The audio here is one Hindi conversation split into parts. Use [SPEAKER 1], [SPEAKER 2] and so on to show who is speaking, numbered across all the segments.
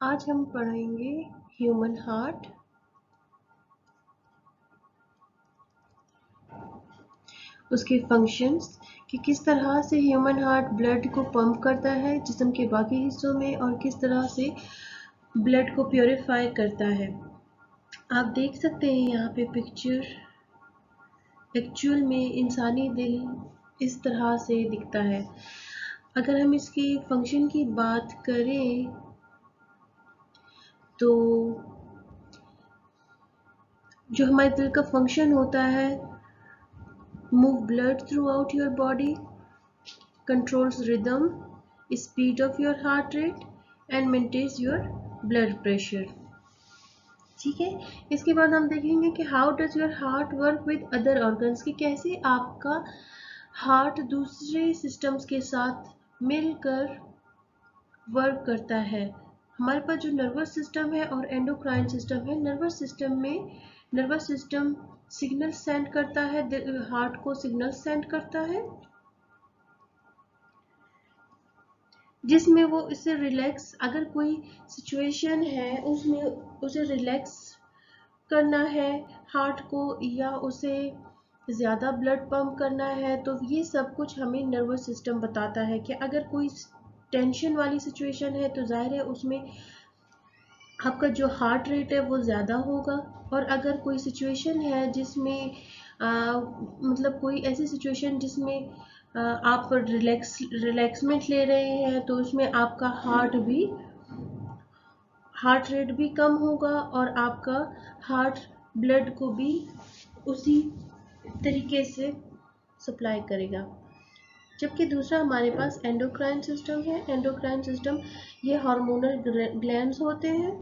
[SPEAKER 1] आज हम पढ़ेंगे ह्यूमन हार्ट, उसके फंक्शंस कि किस तरह से ह्यूमन हार्ट ब्लड को पंप करता है जिस्म के बाकी हिस्सों में और किस तरह से ब्लड को प्योरीफाई करता है। आप देख सकते हैं यहाँ पे पिक्चर, एक्चुअल में इंसानी दिल इस तरह से दिखता है। अगर हम इसके फंक्शन की बात करें तो जो हमारे दिल का फंक्शन होता है, move blood through out your body, controls rhythm, speed of your heart rate and maintains your blood pressure। ठीक है, इसके बाद हम देखेंगे कि how does your heart work with other organs, कि कैसे आपका हार्ट दूसरे सिस्टम्स के साथ मिलकर वर्क करता है। हमारे पास जो नर्वस सिस्टम है और एंडोक्राइन सिस्टम है, नर्वस सिस्टम में नर्वस सिस्टम सिग्नल सेंड करता है, हार्ट को सिग्नल सेंड करता है जिसमें वो इसे रिलैक्स, अगर कोई सिचुएशन है उसमें उसे रिलैक्स करना है हार्ट को, या उसे ज़्यादा ब्लड पंप करना है, तो ये सब कुछ हमें नर्वस सिस्टम बताता है कि अगर कोई टेंशन वाली सिचुएशन है तो जाहिर है उसमें आपका जो हार्ट रेट है वो ज़्यादा होगा। और अगर कोई सिचुएशन है जिसमें मतलब कोई ऐसी सिचुएशन जिसमें आप रिलैक्समेंट ले रहे हैं तो उसमें आपका हार्ट रेट भी कम होगा और आपका हार्ट ब्लड को भी उसी तरीके से सप्लाई करेगा। जबकि दूसरा हमारे पास एंडोक्राइन सिस्टम है। एंडोक्राइन सिस्टम ये हार्मोनल ग्लैंड्स होते हैं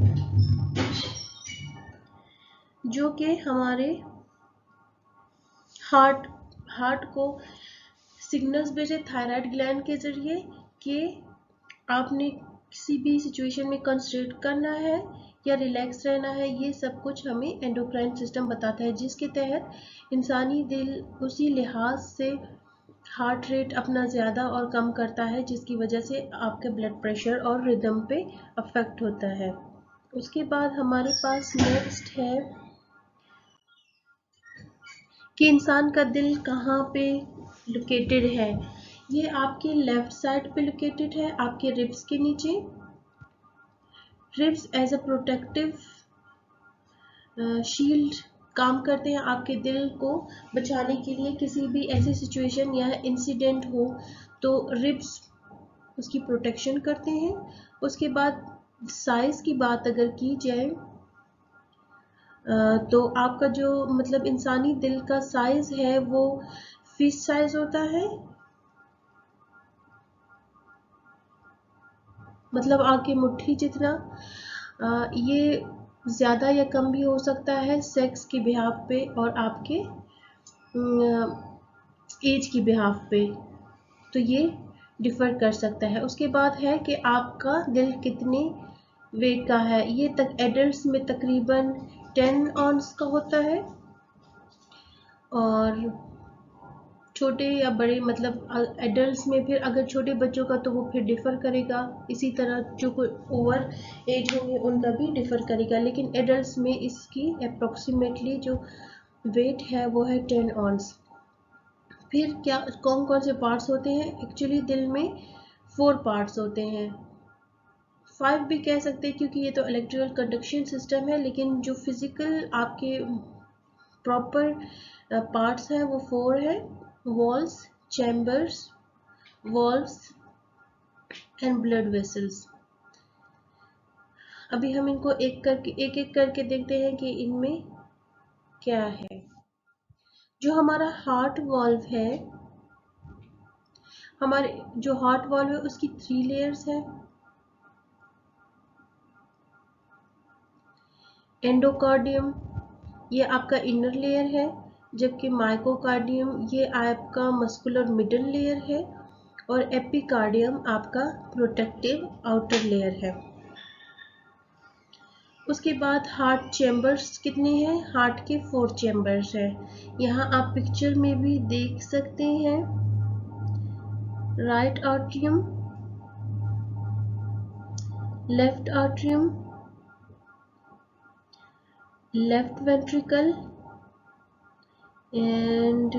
[SPEAKER 1] जो कि हमारे हार्ट को सिग्नल्स भेजे थायराइड ग्लैंड के जरिए कि आपने किसी भी सिचुएशन में कंसंट्रेट करना है या रिलैक्स रहना है। ये सब कुछ हमें एंडोक्राइन सिस्टम बताता है, जिसके तहत इंसानी दिल उसी लिहाज से हार्ट रेट अपना ज़्यादा और कम करता है, जिसकी वजह से आपके ब्लड प्रेशर और रिदम पे अफेक्ट होता है। उसके बाद हमारे पास नेक्स्ट है कि इंसान का दिल कहाँ पे लोकेटेड है। ये आपके लेफ्ट साइड पे लोकेटेड है, आपके रिब्स के नीचे। Ribs as a protective shield काम करते हैं आपके दिल को बचाने के लिए। किसी भी ऐसी सिचुएशन या इंसिडेंट हो तो रिब्स उसकी प्रोटेक्शन करते हैं। उसके बाद साइज की बात अगर की जाए तो आपका जो मतलब इंसानी दिल का साइज है वो फिश साइज होता है, मतलब आपकी मुट्ठी जितना। ये ज़्यादा या कम भी हो सकता है सेक्स के बिहाफ पे और आपके एज की बिहाफ पे, तो ये डिफ़र कर सकता है। उसके बाद है कि आपका दिल कितने वेट का है। ये तक एडल्ट्स में तकरीबन 10 ऑन्स का होता है और छोटे या बड़े मतलब एडल्ट्स में फिर अगर छोटे बच्चों का तो वो फिर डिफ़र करेगा। इसी तरह जो कोई ओवर एज होंगे उनका भी डिफ़र करेगा, लेकिन एडल्ट्स में इसकी अप्रॉक्सीमेटली जो वेट है वो है 10 ऑन्स। फिर क्या कौन कौन से पार्ट्स होते हैं? एक्चुअली दिल में 4 पार्ट्स होते हैं, 5 भी कह सकते हैं क्योंकि ये तो इलेक्ट्रिकल कंडक्शन सिस्टम है, लेकिन जो फिजिकल आपके प्रॉपर पार्ट्स हैं वो 4 है। Walls, chambers, valves and blood vessels. अभी हम इनको एक एक करके देखते हैं कि इनमें क्या है। जो हमारा हार्ट वॉल्व है, हमारे जो हार्ट वॉल्व है उसकी 3 लेयर्स है। एंडोकार्डियम ये आपका इनर लेयर है, जबकि माइकोकार्डियम ये आपका मस्कुलर मिडल लेयर है और एपिकार्डियम आपका प्रोटेक्टिव आउटर लेयर है। उसके बाद हार्ट चैम्बर्स कितने हैं? हार्ट के 4 चैम्बर्स हैं। यहाँ आप पिक्चर में भी देख सकते हैं। राइट आर्टियम, left atrium, left ventricle and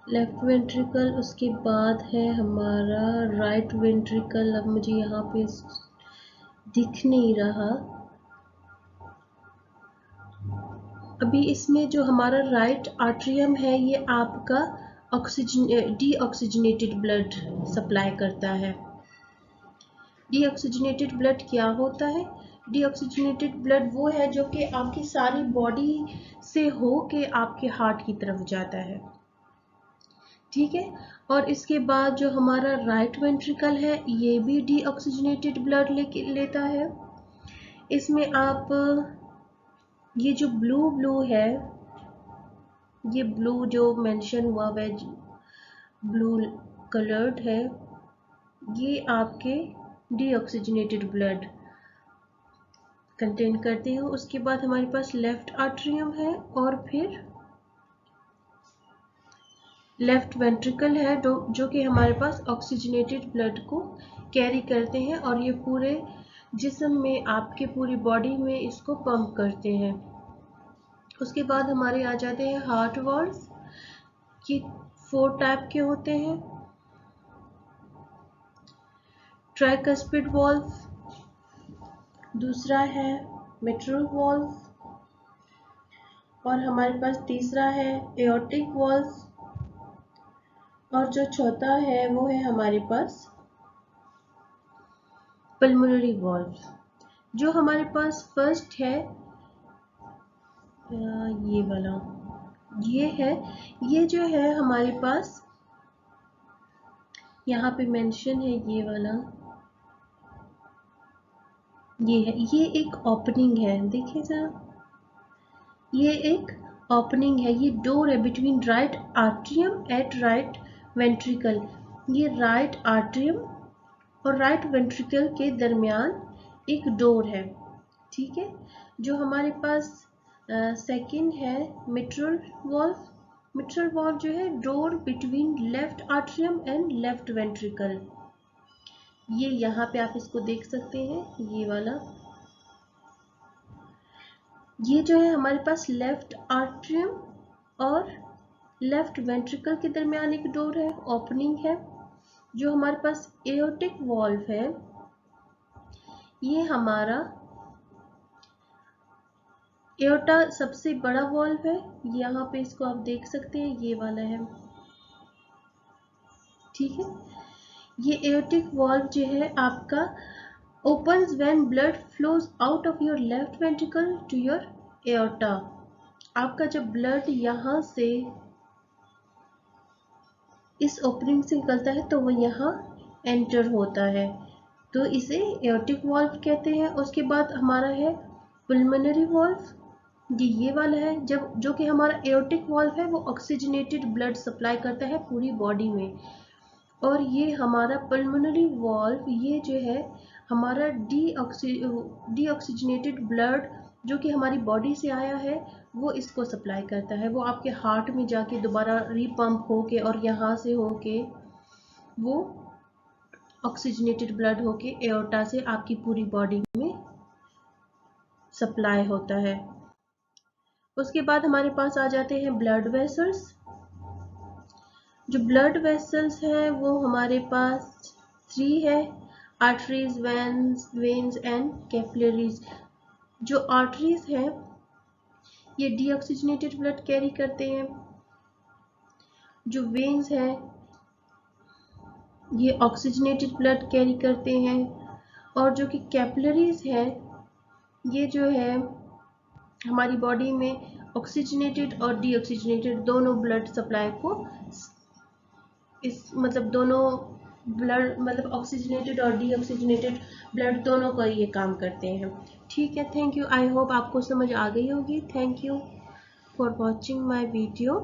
[SPEAKER 1] left ventricle. उसके बाद है हमारा राइट वेंट्रिकल। अब मुझे यहाँ पे दिख नहीं रहा। अभी इसमें जो हमारा राइट आर्ट्रियम है ये आपका डीऑक्सीजनेटेड ब्लड सप्लाई करता है। डीऑक्सीजनेटेड ब्लड क्या होता है? डीऑक्सीजनेटेड ब्लड वो है जो कि आपकी सारी बॉडी से हो के आपके हार्ट की तरफ जाता है, ठीक है। और इसके बाद जो हमारा राइट वेंट्रिकल है ये भी डीऑक्सीजनेटेड ब्लड लेता है। इसमें आप ये जो ब्लू है, ये ब्लू जो मेंशन हुआ है, ब्लू कलर्ड है, ये आपके डीऑक्सीजनेटेड ब्लड कंटेन करते हैं। उसके बाद हमारे पास लेफ्ट आर्ट्रियम है और फिर लेफ्ट वेंट्रिकल है जो कि हमारे पास ऑक्सीजनेटेड ब्लड को कैरी करते हैं और ये पूरे जिस्म में, आपके पूरी बॉडी में इसको पंप करते हैं। उसके बाद हमारे आ जाते हैं हार्ट वाल्व्स। ये 4 टाइप के होते हैं। ट्राइकस्पिड वाल्व, दूसरा है मिट्रल वाल्व और हमारे पास तीसरा है एओर्टिक वाल्व और जो चौथा है वो है हमारे पास पल्मोनरी वाल्व। जो हमारे पास फर्स्ट है ये वाला, ये है, ये जो है हमारे पास यहाँ पे मेंशन है, ये वाला ये है, ये एक ओपनिंग है, देखिए जरा, ये एक ओपनिंग है, ये डोर है between right atrium at right ventricle. ये राइट आर्ट्रियम और राइट वेंट्रिकल के दरमियान एक डोर है, ठीक है। जो हमारे पास सेकंड है मिट्रल वाल्व। मिट्रल वाल्व जो है door between left atrium and left ventricle. ये यहाँ पे आप इसको देख सकते हैं, ये वाला, ये जो है हमारे पास लेफ्ट आर्ट्रियम और लेफ्ट वेंट्रिकल के दरमियान एक डोर है, ओपनिंग है। जो हमारे पास एओर्टिक वाल्व है, ये हमारा एओर्टा सबसे बड़ा वाल्व है, यहाँ पे इसको आप देख सकते हैं, ये वाला है, ठीक है। ये एओर्टिक वाल्व जो है आपका opens when blood flows out of your left ventricle to your aorta। आपका जब ब्लड यहाँ से इस ओपनिंग से निकलता है तो वो यहाँ एंटर होता है, तो इसे एओर्टिक वाल्व कहते हैं। उसके बाद हमारा है पल्मोनरी वाल्व, ये वाला है जब जो कि हमारा एओर्टिक वाल्व है वो ऑक्सीजनेटेड ब्लड सप्लाई करता है पूरी बॉडी में। और ये हमारा पल्मोनरी वाल्व, ये जो है हमारा डीऑक्सीजनेटेड ब्लड जो कि हमारी बॉडी से आया है वो इसको सप्लाई करता है, वो आपके हार्ट में जाके दोबारा रीपम्प होके और यहाँ से होके वो ऑक्सीजनेटेड ब्लड होके एओर्टा से आपकी पूरी बॉडी में सप्लाई होता है। उसके बाद हमारे पास आ जाते हैं ब्लड वेसल्स। जो ब्लड वेसल्स हैं वो हमारे पास 3 है, आर्टरीज, वेन्स एंड कैपिलरीज। जो आर्टरीज हैं ये डीऑक्सीजनेटेड ब्लड कैरी करते हैं। जो वेन्स हैं ये ऑक्सीजनेटेड ब्लड कैरी करते हैं। और जो कि कैपिलरीज हैं ये जो है हमारी बॉडी में ऑक्सीजनेटेड और डीऑक्सीजनेटेड दोनों ब्लड सप्लाई को मतलब दोनों ब्लड मतलब ऑक्सीजनेटेड और डीऑक्सीजनेटेड ब्लड दोनों का ये काम करते हैं, ठीक है। थैंक यू, आई होप आपको समझ आ गई होगी। Thank you for watching my video.